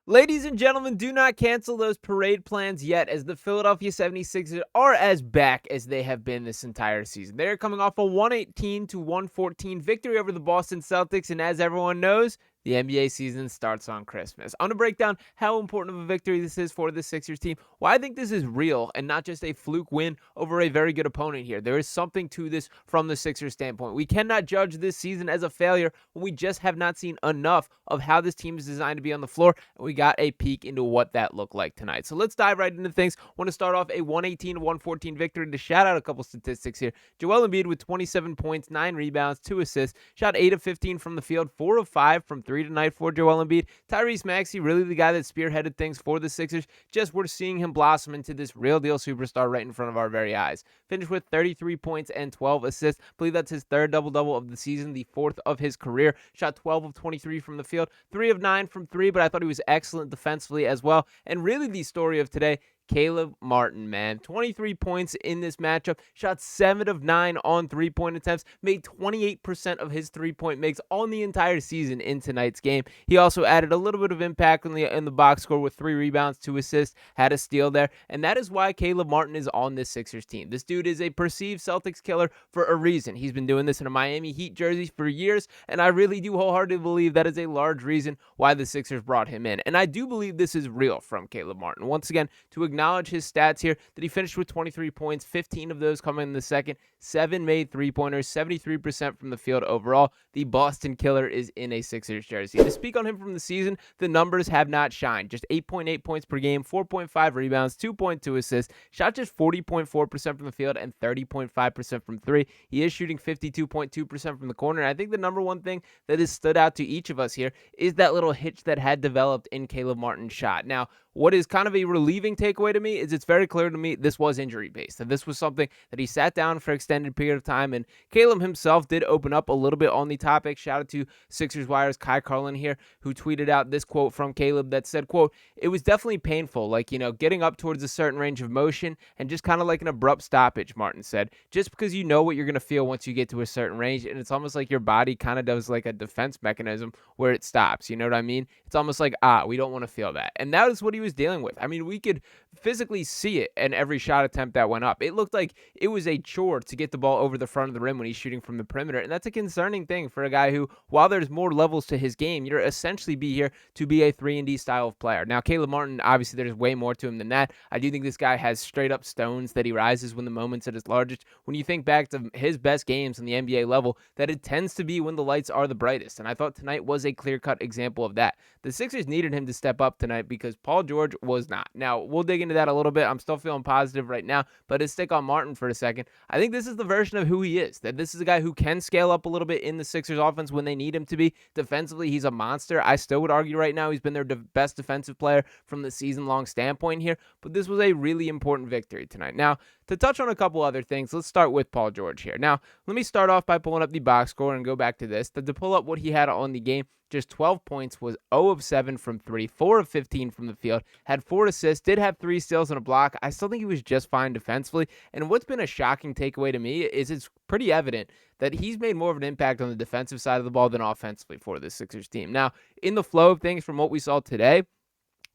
Ladies and gentlemen, do not cancel those parade plans yet, as the Philadelphia 76ers are as back as they have been this entire season. They're coming off a 118-114 victory over the Boston Celtics, and as everyone knows, the NBA season starts on Christmas. I'm going to break down how important of a victory this is for the Sixers team, why I think this is real and not just a fluke win over a very good opponent here. There is something to this from the Sixers standpoint. We cannot judge this season as a failure when we just have not seen enough of how this team is designed to be on the floor, and we got a peek into what that looked like tonight. So let's dive right into things. I want to start off a 118-114 victory. To shout out a couple statistics here. Joel Embiid with 27 points, 9 rebounds, 2 assists, shot 8 of 15 from the field, 4 of 5 from 3 tonight for Joel Embiid. Tyrese Maxey, really the guy that spearheaded things for the Sixers. Just we're seeing him blossom into this real deal superstar right in front of our very eyes. Finished with 33 points and 12 assists. I believe that's his third double-double of the season, the fourth of his career. Shot 12 of 23 from the field, 3 of 9 from 3, but I thought he was excellent defensively as well. And really the story of today, Caleb Martin, man. 23 points in this matchup, shot 7 of 9 on three-point attempts, made 28% of his three-point makes on the entire season in tonight's game. He also added a little bit of impact in the box score with 3 rebounds, 2 assists, had a steal there, and that is why Caleb Martin is on this Sixers team. This dude is a perceived Celtics killer for a reason. He's been doing this in a Miami Heat jersey for years, and I really do wholeheartedly believe that is a large reason why the Sixers brought him in. And I do believe this is real from Caleb Martin. Once again, to acknowledge his stats here, that he finished with 23 points, 15 of those coming in the second, 7 made three-pointers, 73% from the field overall. The Boston Killer is in a Sixers jersey. To speak on him from the season, the numbers have not shined. Just 8.8 points per game, 4.5 rebounds, 2.2 assists, shot just 40.4% from the field and 30.5% from three. He is shooting 52.2% from the corner. And I think the number one thing that has stood out to each of us here is that little hitch that had developed in Caleb Martin's shot. Now, what is kind of a relieving takeaway to me is it's very clear to me this was injury-based, that this was something that he sat down for an extended period of time, and Caleb himself did open up a little bit on the topic. Shout out to Sixers Wire's Kai Carlin here, who tweeted out this quote from Caleb that said, quote, "It was definitely painful, like, getting up towards a certain range of motion and just kind of like an abrupt stoppage," Martin said, just because you know what you're going to feel once you get to a certain range, and it's almost like your body kind of does like a defense mechanism where it stops, you know what I mean? It's almost like, we don't want to feel that, and that is what he was dealing with. I mean, we could physically see it in every shot attempt that went up. It looked like it was a chore to get the ball over the front of the rim when he's shooting from the perimeter, and that's a concerning thing for a guy who, while there's more levels to his game, you're essentially here to be a 3-and-D style of player. Now, Caleb Martin, obviously there's way more to him than that. I do think this guy has straight up stones that he rises when the moment's at his largest. When you think back to his best games on the NBA level, that it tends to be when the lights are the brightest, and I thought tonight was a clear-cut example of that. The Sixers needed him to step up tonight because Paul George was not. Now, we'll dig into that a little bit. I'm still feeling positive right now, but to stick on Martin for a second, I think this is the version of who he is, that this is a guy who can scale up a little bit in the Sixers offense when they need him to be. Defensively, he's a monster. I still would argue right now he's been their best defensive player from the season-long standpoint here, but this was a really important victory tonight. Now, to touch on a couple other things, let's start with Paul George here. Now, let me start off by pulling up the box score and go back to this. To pull up what he had on the game, just 12 points, was 0 of 7 from 3, 4 of 15 from the field, had 4 assists, did have 3 steals and a block. I still think he was just fine defensively, and what's been a shocking takeaway to me is it's pretty evident that he's made more of an impact on the defensive side of the ball than offensively for the Sixers team. Now, in the flow of things from what we saw today,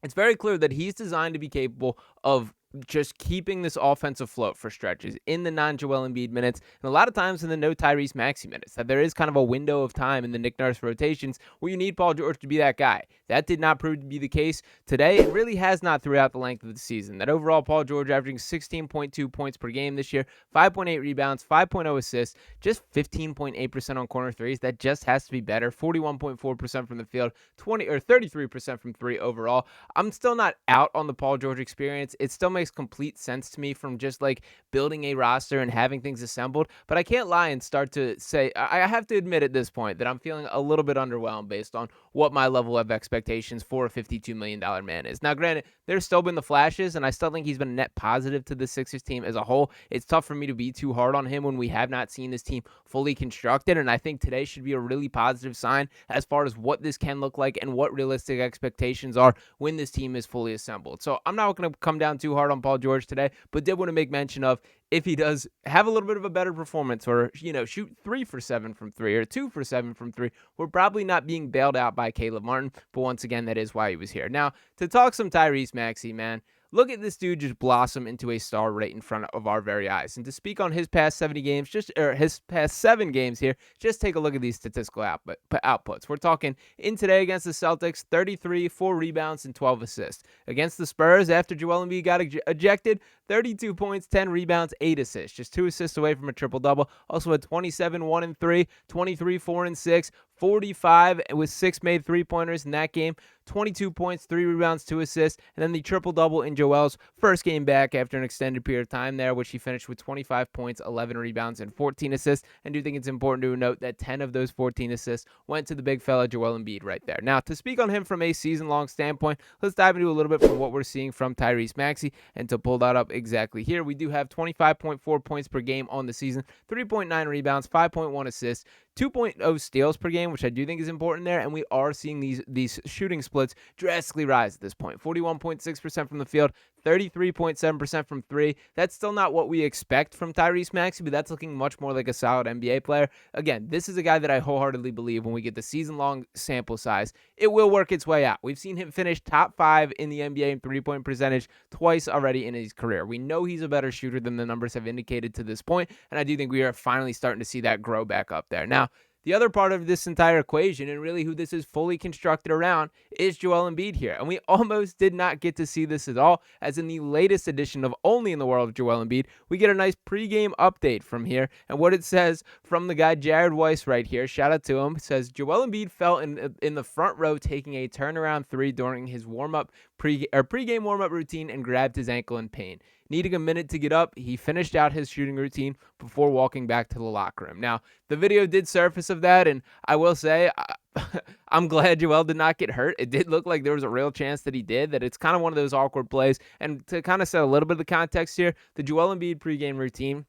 it's very clear that he's designed to be capable of just keeping this offensive float for stretches in the non-Joel Embiid minutes, and a lot of times in the no Tyrese Maxey minutes, that there is kind of a window of time in the Nick Nurse rotations where you need Paul George to be that guy. That did not prove to be the case today. It really has not throughout the length of the season. That overall, Paul George averaging 16.2 points per game this year, 5.8 rebounds, 5.0 assists, just 15.8% on corner threes. That just has to be better. 41.4% from the field, 33% from three overall. I'm still not out on the Paul George experience. It still makes complete sense to me from just like building a roster and having things assembled, but I can't lie and start to say, I have to admit at this point that I'm feeling a little bit underwhelmed based on what my level of expectations for a $52 million man is. Now, granted, there's still been the flashes, and I still think he's been a net positive to the Sixers team as a whole. It's tough for me to be too hard on him when we have not seen this team fully constructed, and I think today should be a really positive sign as far as what this can look like and what realistic expectations are when this team is fully assembled. So I'm not going to come down too hard on Paul George today, but did want to make mention of if he does have a little bit of a better performance or, shoot 3 for 7 from 3 or 2 for 7 from 3, we're probably not being bailed out by Caleb Martin. But once again, that is why he was here. Now, to talk some Tyrese Maxey, man, look at this dude just blossom into a star right in front of our very eyes. And to speak on his past 70 games, his past 7 games here, just take a look at these statistical outputs. We're talking in today against the Celtics, 33, 4 rebounds, and 12 assists. Against the Spurs, after Joel Embiid got ejected, 32 points, 10 rebounds, 8 assists. Just 2 assists away from a triple-double. Also had 27, 1 and 3, 23, 4 and 6, 45 with 6 made three-pointers in that game, 22 points, 3 rebounds, 2 assists, and then the triple-double in Joel's first game back after an extended period of time there, which he finished with 25 points, 11 rebounds, and 14 assists. And do think it's important to note that 10 of those 14 assists went to the big fella Joel Embiid right there. Now, to speak on him from a season-long standpoint, let's dive into a little bit from what we're seeing from Tyrese Maxey. And to pull that up exactly here, we do have 25.4 points per game on the season, 3.9 rebounds, 5.1 assists, 2.0 steals per game, which I do think is important there, and we are seeing these shooting splits drastically rise at this point. 41.6% from the field, 33.7% from 3. That's still not what we expect from Tyrese Maxey, but that's looking much more like a solid NBA player. Again, this is a guy that I wholeheartedly believe when we get the season-long sample size, it will work its way out. We've seen him finish top 5 in the NBA in three-point percentage twice already in his career. We know he's a better shooter than the numbers have indicated to this point, and I do think we are finally starting to see that grow back up there. Now, the other part of this entire equation, and really who this is fully constructed around, is Joel Embiid here. And we almost did not get to see this at all, as in the latest edition of Only in the World of Joel Embiid, we get a nice pregame update from here. And what it says from the guy Jared Weiss right here, shout out to him, says, Joel Embiid fell in the front row taking a turnaround 3 during his pregame warm-up routine and grabbed his ankle in pain. Needing a minute to get up, he finished out his shooting routine before walking back to the locker room. Now, the video did surface of that, and I will say, I'm glad Joel did not get hurt. It did look like there was a real chance that he did, that it's kind of one of those awkward plays. And to kind of set a little bit of the context here, the Joel Embiid pregame routine,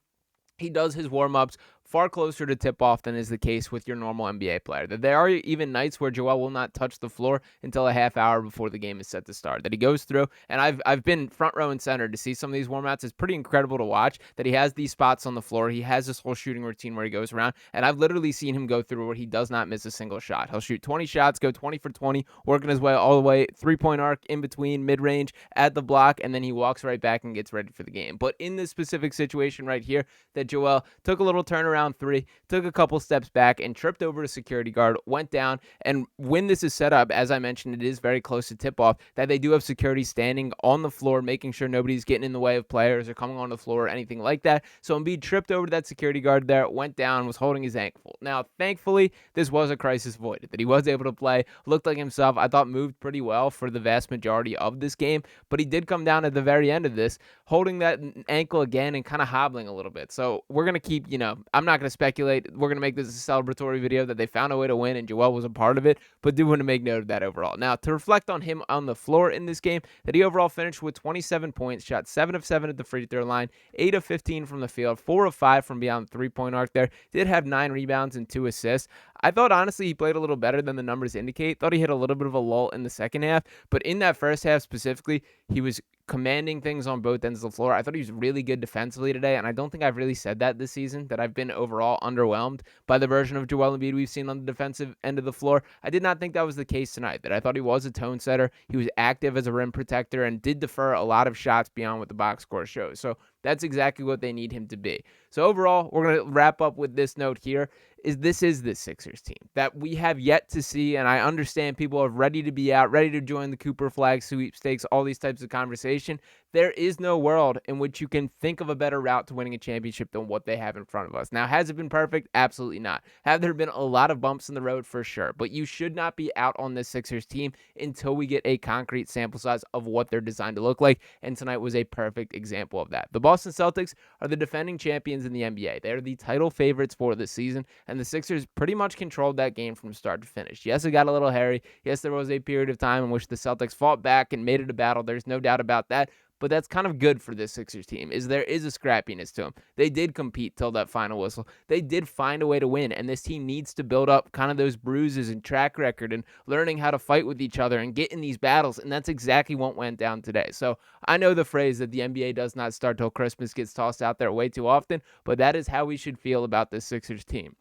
he does his warm-ups far closer to tip-off than is the case with your normal NBA player. That there are even nights where Joel will not touch the floor until a half hour before the game is set to start. That he goes through, and I've been front row and center to see some of these warm-ups. It's pretty incredible to watch that he has these spots on the floor. He has this whole shooting routine where he goes around, and I've literally seen him go through where he does not miss a single shot. He'll shoot 20 shots, go 20 for 20, working his way all the way, three-point arc in between, mid-range, at the block, and then he walks right back and gets ready for the game. But in this specific situation right here, that Joel took a little turnaround 3, took a couple steps back and tripped over a security guard, went down, and when this is set up, as I mentioned, it is very close to tip-off, that they do have security standing on the floor, making sure nobody's getting in the way of players or coming on the floor or anything like that. So Embiid tripped over that security guard there, went down, was holding his ankle. Now, thankfully, this was a crisis avoided, that he was able to play, looked like himself, I thought moved pretty well for the vast majority of this game, but he did come down at the very end of this, holding that ankle again and kind of hobbling a little bit. So we're going to keep, I'm not going to speculate. We're going to make this a celebratory video that they found a way to win and Joel was a part of it, but do want to make note of that overall. Now, to reflect on him on the floor in this game, that he overall finished with 27 points, shot 7 of 7 at the free throw line, 8 of 15 from the field, 4 of 5 from beyond the three-point arc there, did have 9 rebounds and 2 assists. I thought, honestly, he played a little better than the numbers indicate. Thought he hit a little bit of a lull in the second half, but in that first half specifically, he was commanding things on both ends of the floor. I thought he was really good defensively today, and I don't think I've really said that this season, that I've been overall underwhelmed by the version of Joel Embiid we've seen on the defensive end of the floor. I did not think that was the case tonight, that I thought he was a tone setter. He was active as a rim protector and did defer a lot of shots beyond what the box score shows. So that's exactly what they need him to be. So overall, we're going to wrap up with this note here. This is the Sixers team that we have yet to see, and I understand people are ready to be out, ready to join the Cooper flag sweepstakes, all these types of conversation. There is no world in which you can think of a better route to winning a championship than what they have in front of us. Now, has it been perfect? Absolutely not. Have there been a lot of bumps in the road? For sure. But you should not be out on this Sixers team until we get a concrete sample size of what they're designed to look like, and tonight was a perfect example of that. The Boston Celtics are the defending champions in the NBA. They're the title favorites for this season, and the Sixers pretty much controlled that game from start to finish. Yes, it got a little hairy. Yes, there was a period of time in which the Celtics fought back and made it a battle. There's no doubt about that. but that's kind of good for this Sixers team, is there is a scrappiness to them. They did compete till that final whistle. They did find a way to win, and this team needs to build up kind of those bruises and track record and learning how to fight with each other and get in these battles, and that's exactly what went down today. So I know the phrase that the NBA does not start till Christmas gets tossed out there way too often, but that is how we should feel about this Sixers team.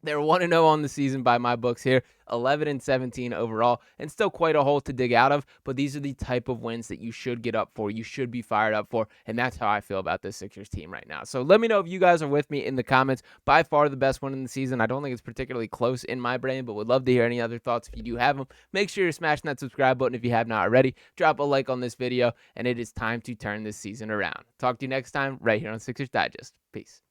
They're 1-0 on the season by my books here, 11-17 overall, and still quite a hole to dig out of, but these are the type of wins that you should get up for, you should be fired up for, and that's how I feel about this Sixers team right now. So let me know if you guys are with me in the comments. By far the best one in the season. I don't think it's particularly close in my brain, but would love to hear any other thoughts if you do have them. Make sure you're smashing that subscribe button if you have not already. Drop a like on this video, and it is time to turn this season around. Talk to you next time right here on Sixers Digest. Peace.